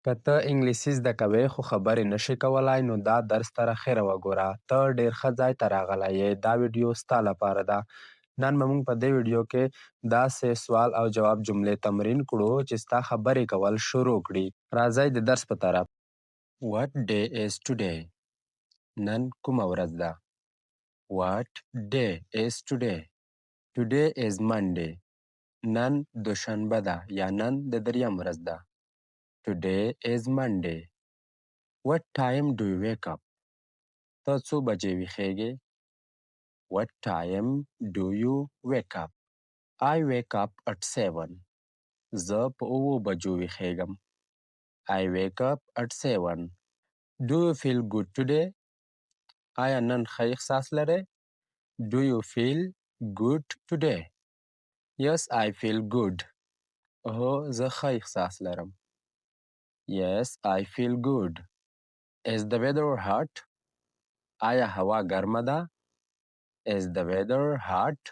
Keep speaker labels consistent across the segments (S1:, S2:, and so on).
S1: که ته انګلیسي زده کوې خو خبرې نشې کولای نو دا درس تر اخره وګوره. ته ډېر ښه ځای ته راغلی یې. دا ویډیو ستا لپاره ده. نن به موږ په دې ویډیو کې داسې سوال او جواب جملې تمرین کړو چې ستا خبرې کول شروع کړي. راځئ د درس په طرف. What day is today? نن کومه ورځ ده؟ What day is today? Today is Monday. نن دوشنبه ده یا نن د دریم ورځ ده. Today is Monday. What time do you wake up? ته څو بجې ویښېږې؟ What time do you wake up? I wake up at 7. زه په 7 بجو ویښېږم. I wake up at 7. Do you feel good today? آیا نن ښه احساس لرې؟ Do you feel good today? Yes, I feel good. هو زه ښه احساس لرم. Yes, I feel good. Is the weather hot? آیا هوا ګرمه ده؟ Is the weather hot?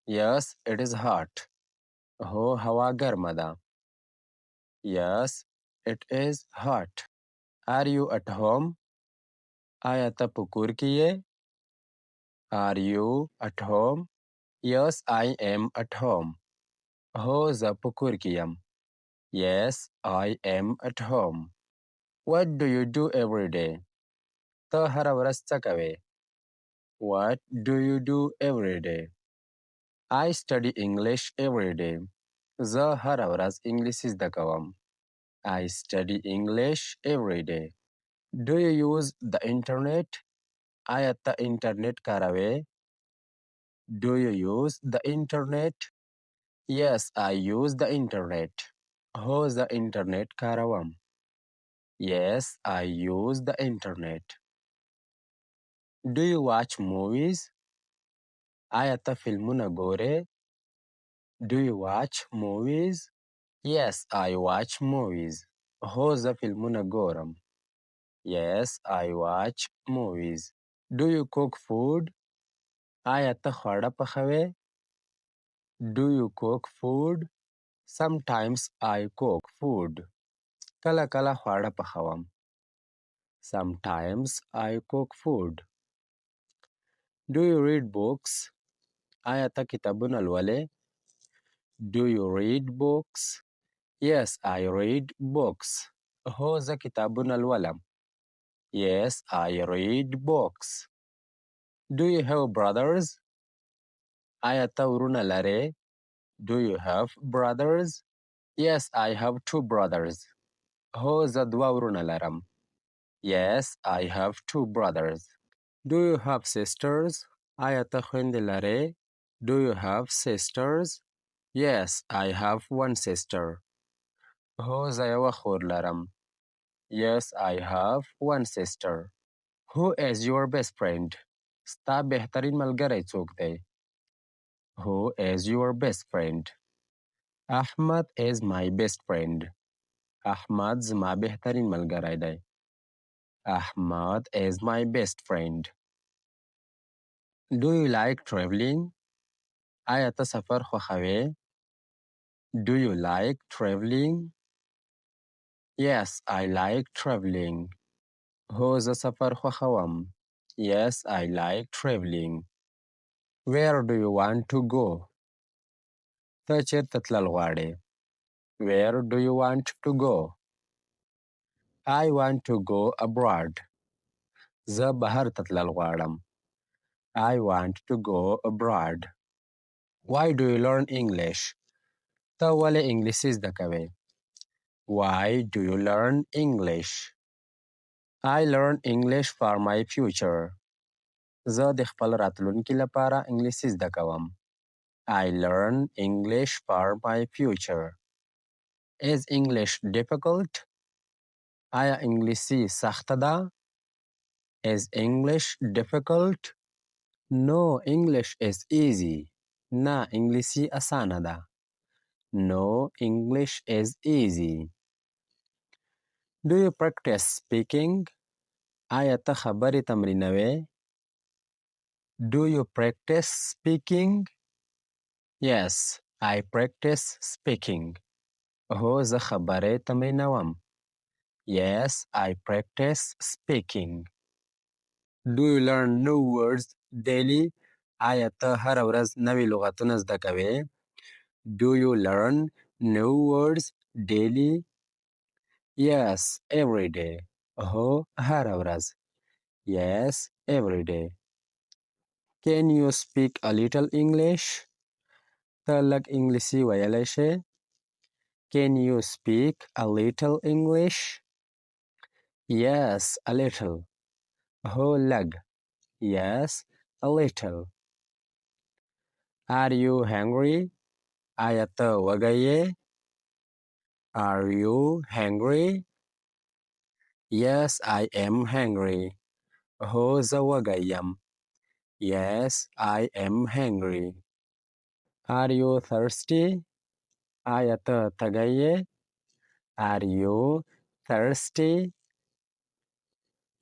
S1: Yes, it is hot. هو هوا ګرمه ده. Yes, it is hot. Are you at home? آیا ته په کور کې یې؟ Are you at home? Yes, I am at home. هو زه په کور کې یم. Yes, I am at home. What do you do every day? ته هره ورځ څه کوې؟ What do you do every day? I study English every day. زه هره ورځ انګلیسي زده کوم. I study English every day. Do you use the internet? آیا ته انټرنیټ کاروې؟ Do you use the internet? Yes, I use the internet. هو زه انټرنیټ کاروم. Yes, I use the internet. Do you watch movies? آیا ته فلمونه ګورې؟ Do you watch movies? Yes, I watch movies. هو زه فلمونه ګورم. Yes, I watch movies. Do you cook food? آیا ته خواړه پخوې؟ Do you cook food? Sometimes I cook food. کله کله خواړه پخوم. Sometimes I cook food. Do you read books? آیا ته کتابونه لولې؟ Do you read books? Yes, I read books. هو زه کتابونه لولم. Yes, I read books. Do you have brothers? آیا ته ورونه لرې؟ Do you have brothers? Yes, I have 2 brothers. هو زه 2 ورونه لرم. Yes, I have 2 brothers. Do you have sisters? آیا ته خویندې لرې؟ Do you have sisters? Yes, I have 1 sister. هو زه یوه خور لرم. Yes, I have 1 sister. Who is your best friend? ستا بهترین ملګری څوک دی؟ Who is your best friend? Ahmad is my best friend. احمد زما بهترین ملګری دی. Ahmad is my best friend. Do you like traveling? آیا ته سفر خوښوې؟ Do you like traveling? Yes, I like traveling. هو زه سفر خوښوم. Yes, I like traveling. Where do you want to go? ته چیرته تلل غواړې؟ Where do you want to go? I want to go abroad. زه بهر ته تلل غواړم. I want to go abroad. Why do you learn English? ته ولې انګلیسي زده کوې؟ Why do you learn English? I learn English for my future. زه د خپل راتلونکي لپاره انګلیسي زده کوم. I learn English for my future. Is English difficult? آیا انګلیسي سخته ده؟ Is English difficult? No, English is easy. نه انګلیسي اسانه ده. No, English is easy. Do you practice speaking? آیا ته خبرې تمرینوې؟ Do you practice speaking? Yes, I practice speaking. هو زه خبرې تمرینوم. Yes, I practice speaking. Do you learn new words daily? آیا ته هره ورځ نوې لغتونه زده کوې؟ Do you learn new words daily? Yes, every day. هو هره ورځ. Yes, every day. Can you speak a little English? ته لږ انګلیسي ویلی شې؟ Can you speak a little English? Yes, a little. هو لږ. Yes, a little. Are you hungry? آیا ته وږی یې؟ Are you hungry? Yes, I am hungry. هو زه وږی یم. Yes, I am hungry. Are you thirsty? آیا ته تږی یې؟ Are you thirsty?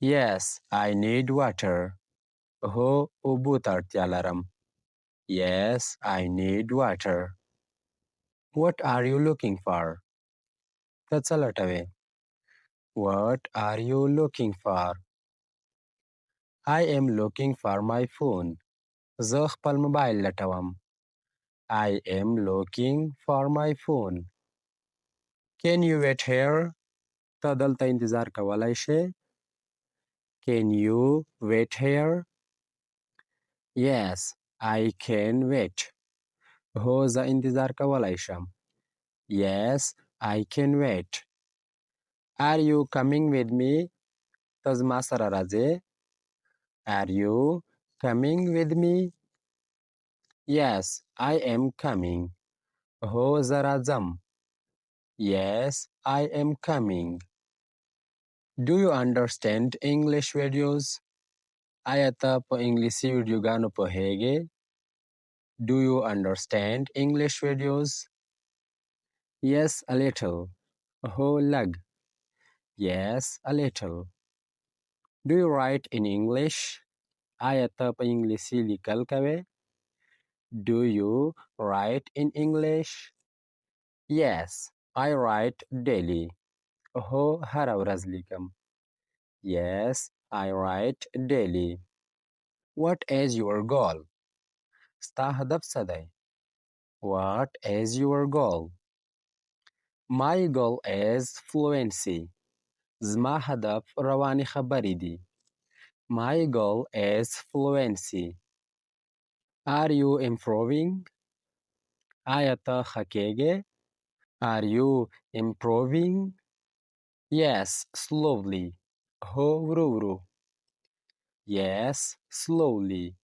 S1: Yes, I need water. هو اوبو ته اړتیا لرم. Yes, I need water. What are you looking for? ته څه لټوې؟ What are you looking for? I am looking for my phone. زه خپل موبایل لټوم. I am looking for my phone. Can you wait here? ته دلته انتظار کولی شې؟ Can you wait here? Yes, I can wait. هو زه انتظار کولی شم. Yes, I can wait. Are you coming with me? ته زما سره راځې؟ Are you coming with me? Yes, I am coming. هو زه راځم. Yes, I am coming. Do you understand English videos? آیا ته په انګلیسي ویډیوګانو پوهیږې؟ Do you understand English videos? Yes, a little. هو لږ. Yes, a little. Do you write in English? آیا ته په انګلیسي لیکل کوې؟ Do you write in English? Yes, I write daily. هو هره ورځ لیکم. Yes, I write daily. What is your goal? ستا هدف څه دی؟ What is your goal? My goal is fluency. زما هدف روانې خبرې دي. My goal is fluency. Are you improving? آیا ته ښه کېږې؟ Are you improving? Yes, slowly. هو ورو ورو. Yes, slowly.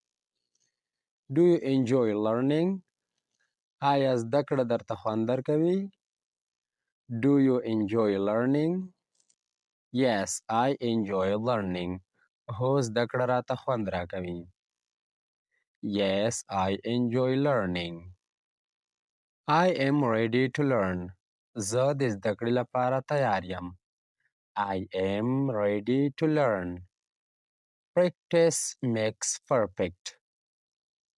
S1: Do you enjoy learning? آیا زده کړه درته خوند درکوي؟ Do you enjoy learning? Yes, I enjoy learning. هو زده کړه راته خوند راکوي. Yes, I enjoy learning. I am ready to learn. زه د زده کړې لپاره تیار یم. I am ready to learn. Practice makes perfect.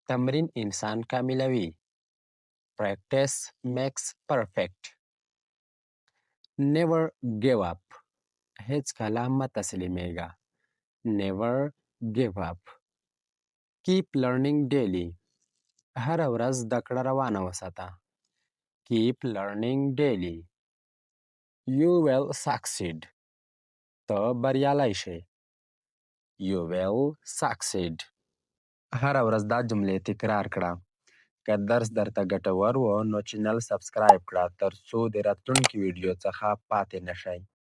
S1: تمرین انسان کاملوي. Practice makes perfect. Never give up. هیڅ کله مه تسلیمیږه. Never give up. Keep learning daily. هره ورځ زده کړه روانه وساته. Keep learning daily. You will succeed. ته بریالی شې. You will succeed. هره ورځ دا جملې تکرار کړه. که درس درته ګټور و نو چینل سبسکرایب کړه تر څو د راتلونکي ویډیو څخه پاتې نشئ.